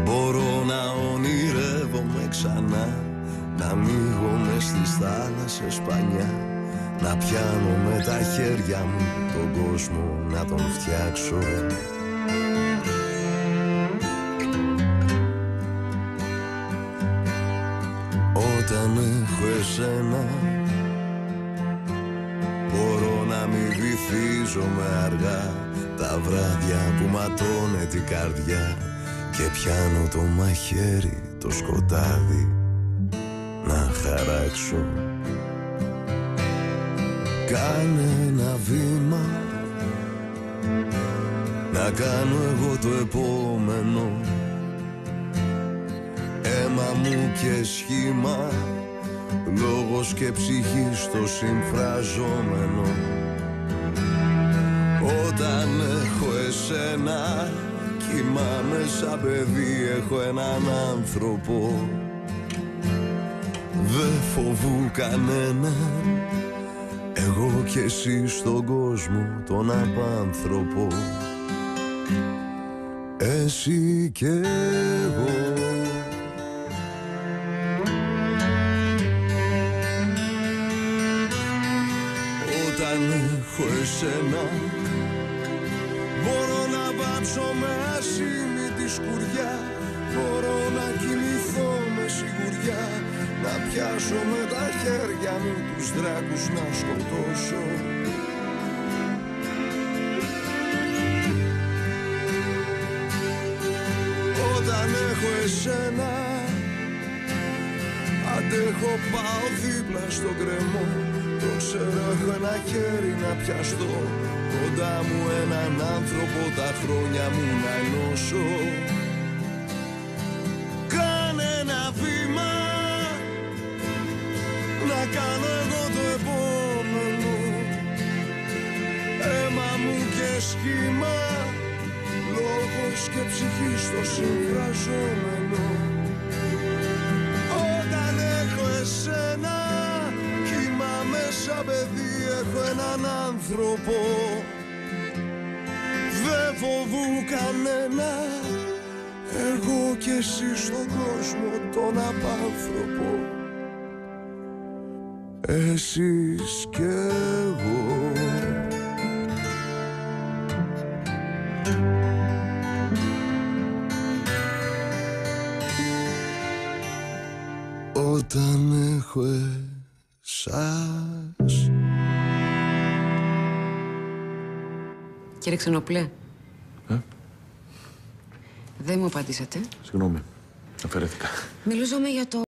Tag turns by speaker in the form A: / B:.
A: Μπορώ να ονειρεύομαι ξανά, να ανοίγω μες στις θάλασσες πανιά, να πιάνω με τα χέρια μου τον κόσμο, να τον φτιάξω. Όταν έχω εσένα, μπορώ να μην βυθίζομαι αργά τα βράδια που ματώνε την καρδιά και πιάνω το μαχαίρι, το σκοτάδι να χαράξω. Κάνε ένα βήμα, να κάνω εγώ το επόμενο. Αίμα μου και σχήμα, λόγος και ψυχή στο συμφραζόμενο. Όταν έχω εσένα, κοιμάμαι σαν παιδί, έχω έναν άνθρωπο. Δεν φοβού κανέναν, εγώ και εσύ στον κόσμο τον απάνθρωπο. Εσύ και εγώ. Όταν έχω εσένα, μπορώ να βάψω με ασήμι τη σκουριά. Μπορώ να κοιμηθώ με σιγουριά, να πιάσω με τα χέρια μου τους δράκους να σκοτώσω. Όταν έχω εσένα, αντέχω, πάω δίπλα στον κρεμό. Το ξέρω, έχω ένα χέρι να πιαστώ, κοντά μου έναν άνθρωπο τα χρόνια μου να ενώσω. Κάνε ένα βήμα, να κάνω εγώ το επόμενο. Αίμα μου και σχήμα, λόγος και ψυχή στο συμφραζόμενο. Όταν έχω εσένα, κοιμάμαι σαν παιδί, έχω έναν άνθρωπο. Δεν φοβού κανένα, εγώ και εσύ στον κόσμο τον απάνθρωπο. Εσείς και εγώ. Όταν έχω εσάς.
B: Κύριε Ξενοπλέ, δεν μου απαντήσατε.
C: Συγγνώμη, αφαιρέθηκα.
B: Μιλούσαμε για το